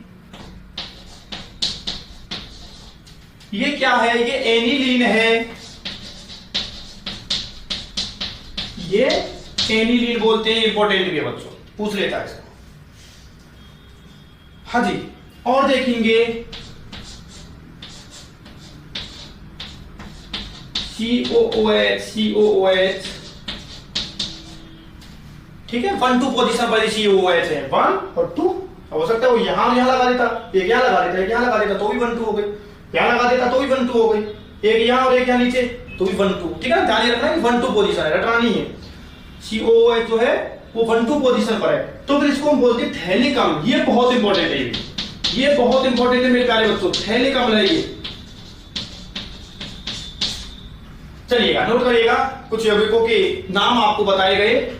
ये क्या है, ये एनिलीन है, ये एनिलीन बोलते हैं, इंपॉर्टेंट भी है बच्चों, पूछ लेता है इसको। हाँ जी, और देखेंगे COOH, ठीक है। 1 2 पोजीशन पर COOH है, 1 और 2, हो सकता है वो यहां लगा देता, एक यहां लगा देता, एक यहां लगा देता तो भी 1 2 हो गई, यहां लगा देता तो भी 1 2 हो गई, एक यहां और एक यहां नीचे तो भी 1 2, ठीक है। ध्यान रखना है 1 2 पोजीशन है, रटना नहीं है। COOH जो है वो 1 2 पोजीशन पर है, तो फिर इसको हम बोलते हैं थैलिक अम्ल। ये बहुत इंपॉर्टेंट है, ये बहुत इंपॉर्टेंट है मेरे प्यारे बच्चों, थैलिक अम्ल है ये। चलिएगा नोट करिएगा, कुछ यौगिकों के नाम आपको बताए गए।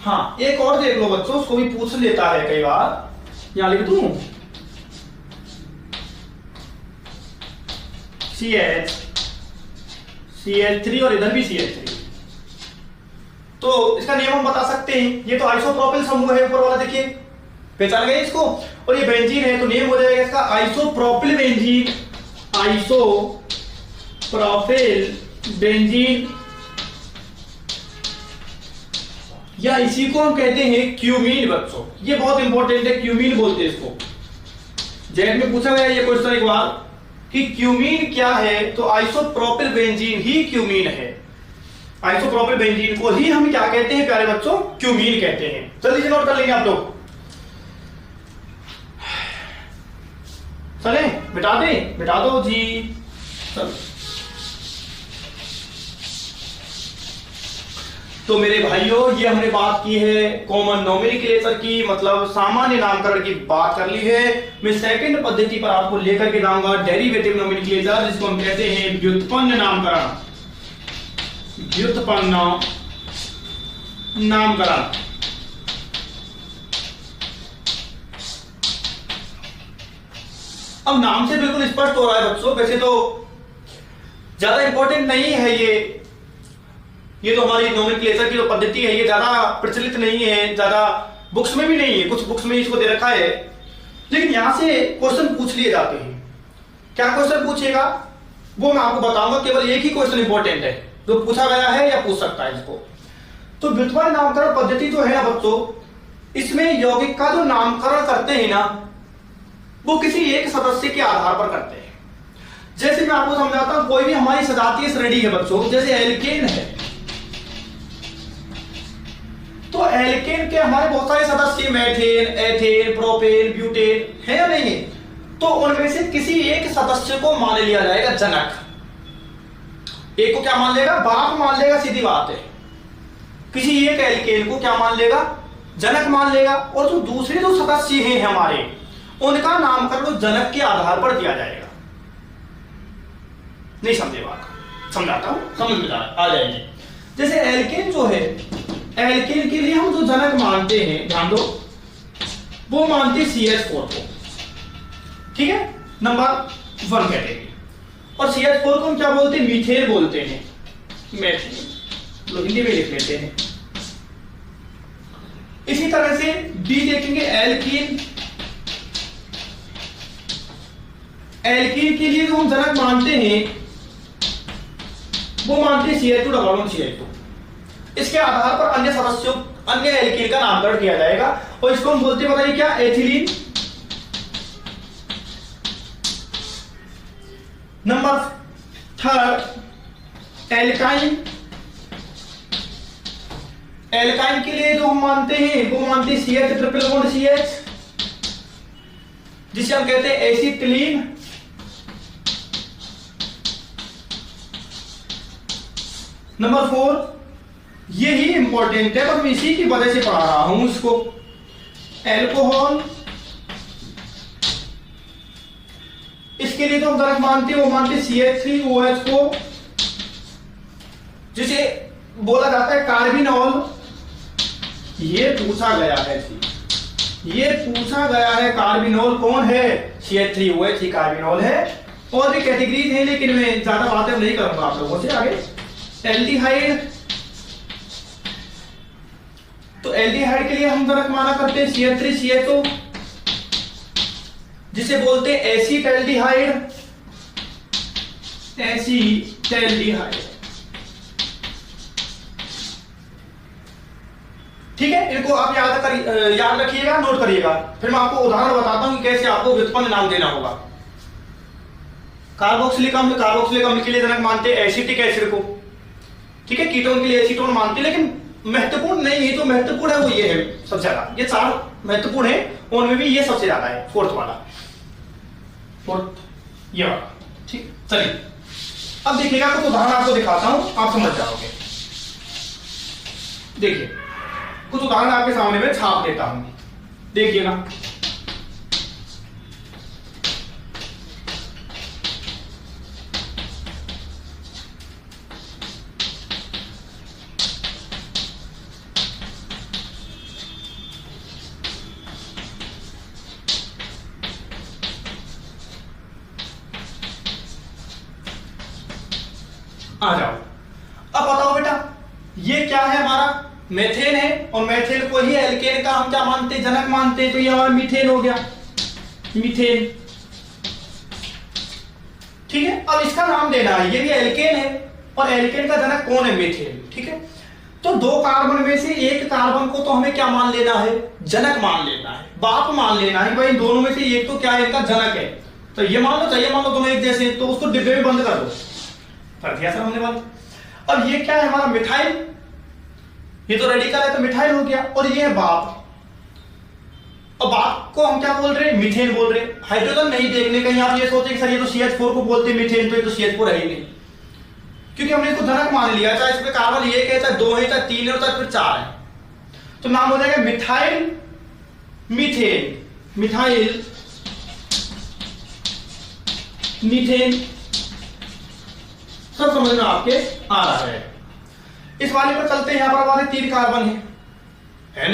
हाँ एक और देख लो बच्चों, उसको भी पूछ लेता है कई बार, यहां लिख दूं CH3 और इधर भी CH3, तो इसका नियम हम बता सकते हैं। ये तो आइसोप्रोपिल समूह है ऊपर वाला, देखिए पहचान गए इसको। और ये बेंजीन है तो नेम हो जाएगा इसका आइसोप्रोपिल बेंजीन, आइसोप्रोपिल बेंजीन, या इसी को हम कहते हैं क्यूमीन बच्चों। ये बहुत इंपॉर्टेंट है, क्यूमीन बोलते हैं इसको। जेड में पूछा गया ये क्वेश्चन एक बार कि क्यूमीन क्या है, तो आइसोप्रोपिल बेंजीन ही क्यूमीन है। आइसोप्रोपिल बेंजीन को ही हम क्या कहते हैं प्यारे बच्चों, क्यूमीन कहते हैं। जल्दी से नोट कर लेंगे आप लोग। चले बिठा दें, बिठा दो जी। चलो तो मेरे भाइयों ये हमने बात की है कॉमन नोमेनक्लेचर की, मतलब सामान्य नामकरण की बात कर ली है। मैं सेकंड पद्धति पर आपको लेकर के जाऊंगा, डेरिवेटिव नोमेनक्लेचर, जिसको हम कहते हैं व्युत्पन्न नामकरण। व्युत्पन्न नामकरण। अब नाम से बिल्कुल स्पष्ट हो रहा है बच्चों, वैसे तो ज्यादा इंपॉर्टेंट नहीं है ये तो हमारी नोमेनक्लेचर की जो पद्धति है ये ज्यादा प्रचलित नहीं है, ज्यादा बुक्स में भी नहीं है, कुछ बुक्स में इसको दे रखा है, लेकिन यहां से क्वेश्चन पूछ लिए जाते हैं। क्या क्वेश्चन पूछेगा वो मैं आपको बताऊंगा, केवल एक ही क्वेश्चन इंपॉर्टेंट है जो पूछा गया है या पूछ सकता है इसको। तो व्युत्पन्न नामकरण पद्धति जो है ना बच्चों, इसमें यौगिक का जो नामकरण करते हैं ना वो किसी एक सदस्य के आधार पर करते हैं। जैसे मैं आपको समझाता हूं, कोई भी हमारी सजातीय श्रेणी है बच्चों, जैसे एल्केन है, तो एल्केन के हमारे बहुत सारे सदस्य मेथेन, एथेन, प्रोपेन, ब्यूटेन है या नहीं है, तो उनमें से किसी एक सदस्य को मान लिया जाएगा जनक। एक को क्या मान लेगा, बाप मान लेगा, सीधी बात है। किसी एक एल्केन को क्या मान लेगा, जनक मान लेगा, और जो दूसरे जो सदस्य हैं हमारे उनका नामकरण जनक के आधार पर दिया जाएगा। नहीं समझे बात, समझाता हूं, समझ में आ जाएगी। जैसे एल्केन जो है, एल्केन के लिए हम जो जनक मानते हैं, ध्यान दो, वो मानते CH4 को, ठीक है, नंबर 1 कैटेगरी। और CH4 को हम क्या बोलते हैं, मीथेन बोलते हैं, मैथिन, लोग हिंदी में लिख लेते हैं। इसी तरह से बी देखेंगे, एल्कीन, एल्कीन के लिए जो हम जनक मानते हैं वो मानते हैं CH2 डबल बॉन्ड CH2। इसके आधार पर अन्य सदस्यों, अन्य एल्कीन का नामकरण किया जाएगा, और इसको हम बोलते हैं, बताइए क्या, एथिलीन। Number 3 alkyne. एल्काइन के लिए जो हम मानते हैं वो मानते हैं CH ट्रिपल बॉन्ड CH, जिसे हम कहते हैं एसिटिलीन। नंबर 4 ये ही इंपॉर्टेंट है, पर मैं इसी की वजह से पढ़ा रहा हूं इसको, एल्कोहल। इसके लिए तो हम जनक मानते हैं, वो मानते हैं CH3OH को, जिसे बोला जाता है कार्बिनॉल। ये पूछा गया है जी, ये पूछा गया है, कार्बिनॉल कौन है, CH3OH ही कार्बिनॉल है। और भी कैटेगरीज है, लेकिन मैं ज्यादा बातें नहीं करूंगा आप लोगों से आगे। एल्डिहाइड, तो एल्डिहाइड के लिए हम जनक माना करते हैं CH3CHO, जिसे बोलते हैं एसीटैल्डिहाइड, एसीटैल्डिहाइड, ठीक है। इनको आप याद रखिएगा, नोट करिएगा। फिर मैं आपको उदाहरण बताता हूं कि कैसे आपको व्युत्पन्न नाम देना होगा। कार्बोक्सिलिक अम्ल, कार्बोक्सिलिक अम्ल के लिए जनक मानते हैं एसिटिक एसिड को, ठीक है। कीटोन के लिए एसीटोन मानते हैं, लेकिन महत्वपूर्ण नहीं है, तो महत्वपूर्ण है वो ये है सबसे ज्यादा। ये 4 महत्वपूर्ण है, उनमें भी ये सबसे ज्यादा है, 4th वाला, 4th ये वाला, ठीक। चलिए अब देखिएगा, कुछ उदाहरण आपको दिखाता हूं, आप समझ जाओगे। देखिए कुछ उदाहरण आपके सामने में छाप देता हूं, देखिएगा। आ जाओ, अब बताओ बेटा, ये क्या है, हमारा मेथेन है, और मेथेन को ही एल्केन का हम क्या मानते हैं, जनक मानते हैं, तो ये हमारा मीथेन हो गया। मीथेन। ठीक है, अब इसका नाम देना है, ये भी एल्केन है और एल्केन का जनक कौन है? मीथेन। ठीक है, तो दो कार्बन में से एक कार्बन को तो हमें क्या मान लेना है? जनक मान लेना है, बाप मान लेना है भाई, दोनों में से एक तो क्या है? इनका जनक है। तो ये मान लो, चाहिए मान लो दोनों एक जैसे, तो उसको डिब्बे में बंद कर दो, कर दिया सर हमने बंद। अब ये क्या है हमारा? मिथाइल। ये तो रेडिकल है तो मिथाइल हो गया, और ये है बाप। और बाप को हम क्या बोल रहे हैं? मीथेन बोल रहे हैं। हाइड्रोजन नहीं देखने, कहीं आप ये सोचे कि सर ये तो CH4 को बोलते हैं मीथेन, तो ये तो CH4 है ही नहीं, क्योंकि हमने इसको जनक मान लिया, चाहे इसमें कार्बन एक है, चाहे दो है, चाहे तीन है, चाहे फिर चार है, तो नाम हो जाएगा मिथाइल मीथेन। Methyl methane. सब समझ में आपके आ रहा है। इस वाले पर चलते हैं, यहां पर हमारे 3 कार्बन है,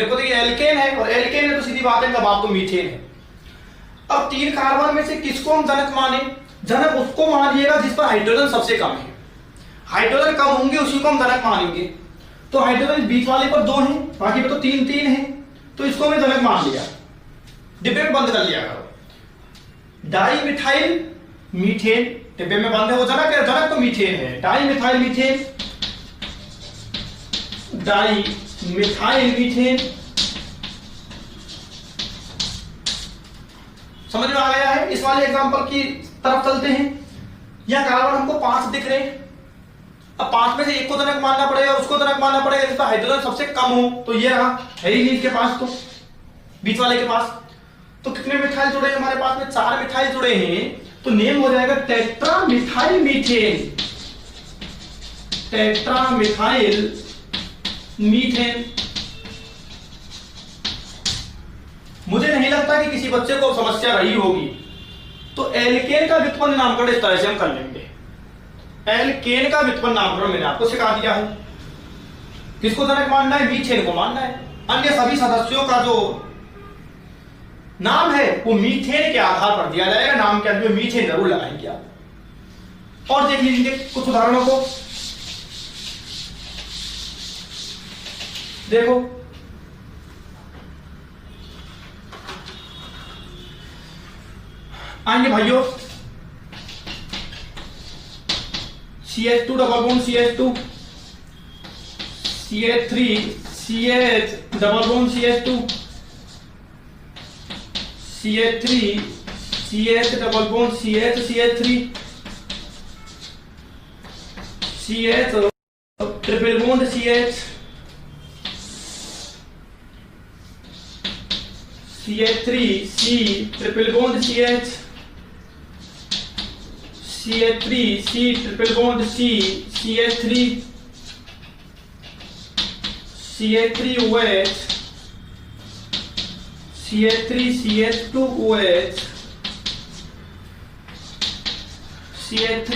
को देखिए एल्केन है, और एल्केन है तो सीधी बात है इनका बाप तो मीथेन है। अब 3 कार्बन में से किसको हम जनक माने? जनक उसको मानिएगा जिस पर हाइड्रोजन सबसे कम है। हाइड्रोजन कम होंगे उसी को हम जनक मानेंगे। तो हाइड्रोजन बीच वाले पर 2 है, बाकी पे तो 3 है, तो इसको हमने जनक मान लिया, डिब्बे में बंद कर लिया करो। डाई मिथाइल मीथेन, डिब्बे में बंद है, वो जनक है, जनक तो मीथेन है। Di methyl methane, di methyl methane. समझ में आ गया है? इस वाले एग्जांपल की तरफ चलते हैं। यह कार्बन हमको 5 दिख रहे हैं। अब 5 में से एक को जनक मानना पड़ेगा, उसको जनक मानना पड़ेगा जिसका हाइड्रोजन सबसे कम हो, तो ये रहा, है ही नहीं इसके पास, तो बीच वाले के पास। तो कितने मिथाइल जुड़े हैं हमारे पास में? 4 मिथाइल जुड़े हैं, तो नेम हो जाएगा tetra methyl methane. Tetra methyl methane. मुझे नहीं लगता कि किसी बच्चे को समस्या रही होगी, तो एल्केन का व्युत्पन्न नामकरण इस तरह से हम कर लेंगे। एल्केन का व्युत्पन्न नामकरण मैंने आपको सिखा दिया है। किसको जनक मानना है? मीथेन को मानना है। अन्य सभी सदस्यों का जो नाम है वो मीथेन के आधार पर दिया जाएगा, नाम के अंत में मीथेन जरूर लगाएंगे आप। और देख लीजिए कुछ उदाहरणों को, देखो आएंगे भाइयों, CH2 double bond CH2, CH3 CH double bond CH2, CH3 CH double bond CH CH3, CH triple bond CH, CH3 C triple bond CH, CH3 C triple bond C, CH3 CH3 OH, CH3 CH2 OH, CH3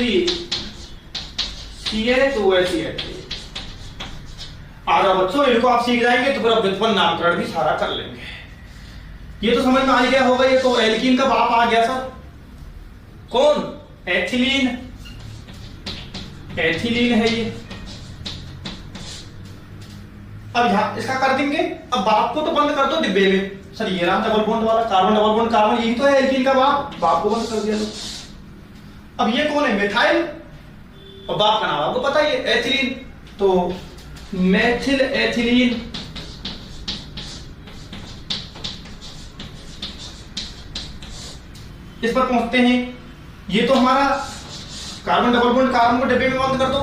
CH OH CH3। आजा बच्चों, इनको आप सीख जाएंगे तो फिर आप व्युत्पन्न नामकरण भी सारा कर लेंगे। ये तो समझ में आ गया होगा। ये तो एल्कीन का बाप आ गया सर, कौन? एथिलीन। एथिलीन है ये। अब यहां इसका कर देंगे, अब बाप को तो बंद कर दो डिब्बे में। सर ये रहा डबल बॉन्ड वाला, कार्बन डबल बॉन्ड कार्बन, यही तो है एल्कीन का बाप, बाप को बंद कर दिया तो। अब ये कौन है? मिथाइल, और बाप का नाम आपको पता ही है, एथिलीन, तो मेथिल एथिलीन। इस पर पहुंचते हैं। ये तो हमारा कार्बन डबल बॉन्ड कार्बन को डिब्बे में बंद कर दो।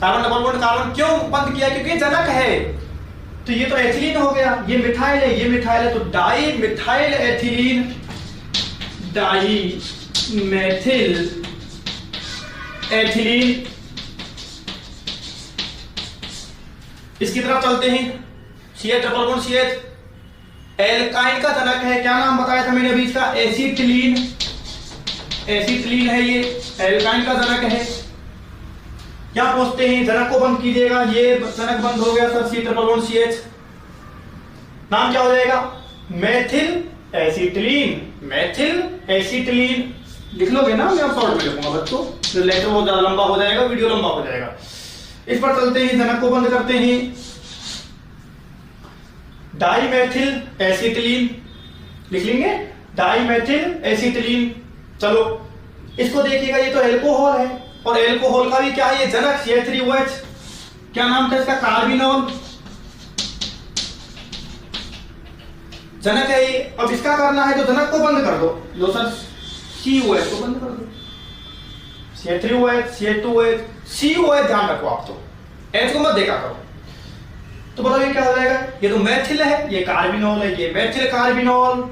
कार्बन डबल बॉन्ड कार्बन क्यों बंद किया? क्योंकि जनक है, तो ये तो एथिलीन हो गया। ये मिथाइल है, ये मिथाइल है, तो di methyl ethylene, di methyl ethylene. इसकी तरफ चलते हैं। CH double bond CH alkyne का जनक है, क्या नाम बताया था मैंने अभी इसका? एसिटिलीन। एसिटिलीन है ये, एल्काइन का जनक है। क्या पूछते हैं? जनक को बंद कीजिएगा, ये जनक बंद हो गया sir, C triple bond CH। नाम क्या हो जाएगा? Methyl acetylene. मेथिल एसिटिलीन लिख लोगे ना, मैं शॉर्ट में लिखूंगा बच्चों, लेटर बहुत ज्यादा लंबा हो जाएगा, वीडियो लंबा हो जाएगा। इस पर चलते हैं, जनक को बंद करते हैं। डाई मेथिल एसिटिलीन लिख लेंगे। Dimethyl acetylene. चलो इसको देखिएगा, ये तो एल्कोहल है और एल्कोहल का भी क्या है, ये जनक CH3OH, क्या नाम था इसका, कार्बिनोल जनक है ये। अब इसका करना है तो जनक को बंद कर दो, लो सर COH को बंद कर दो, CH3OH CH2OH COH ध्यान रखो आप, तो H को मत देखा करो। तो बताओ ये क्या हो जाएगा, ये तो मैथिल है, ये कार्बिनोल है, ये मैथिल कार्बिनोल,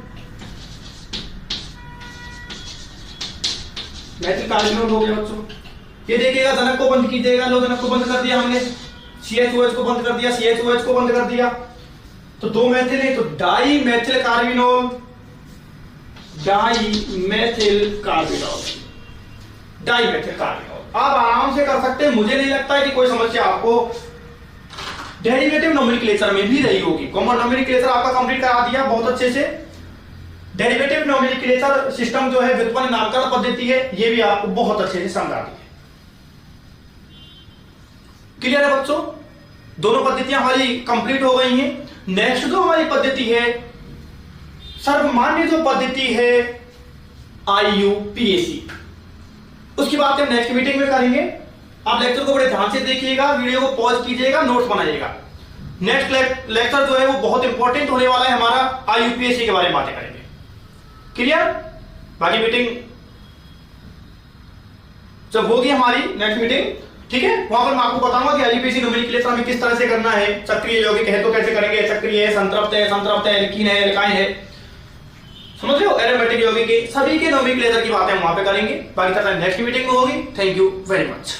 मैथिल कार्बिनोल हो गया बच्चों। ये देखिएगा जनक को बंद कीजिएगा, लो जनक को बंद कर दिया हमने, CH2OH को बंद कर दिया, CH2OH को बंद कर दिया, तो दो मैथिल है, तो di methyl carbinol, di methyl carbinol, di methyl carbinol. आप आराम से कर सकते हैं, मुझे नहीं लगता है कि कोई समस्या आपको डेरिवेटिव नोमेनक्लेचर में भी रही होगी। कॉमन नोमेनक्लेचर आपका कंप्लीट करा दिया बहुत अच्छे से। डेरिवेटिव नोमेनक्लेचर सिस्टम जो है, व्युत्पन्न नामकरण पद्धति है, ये भी आपको बहुत अच्छे से समझा दी है। क्लियर है बच्चों, दोनों पद्धतियां हमारी कंप्लीट हो गई हैं। नेक्स्ट जो हमारी पद्धति है, सर्वमान्य जो पद्धति है IUPAC, उसकी बात हम नेक्स्ट मीटिंग में करेंगे। आप लेक्चर को बड़े ध्यान से देखिएगा, वीडियो को पॉज कीजिएगा, नोट्स बनाइएगा। नेक्स्ट लेक्चर जो है वो बहुत इंपॉर्टेंट होने वाला है हमारा, IUPAC के बारे में बातें करेंगे। क्लियर, बाकी मीटिंग जब होगी हमारी नेक्स्ट मीटिंग, ठीक है, वहां पर मैं आपको बताऊंगा कि IUPAC नोमेनक्लेचर हमें किस तरह से करना है। चक्रीय यौगिक है तो कैसे करेंगे, चक्रीय है, संतृप्त है, एल्कीन है, एल्काइन है, समझ रहे हो, एरोमेटिक यौगिक के सभी के नोमेनक्लेचर की बातें हम वहां पे करेंगे। बाकी चर्चा नेक्स्ट मीटिंग में होगी। Thank you very much.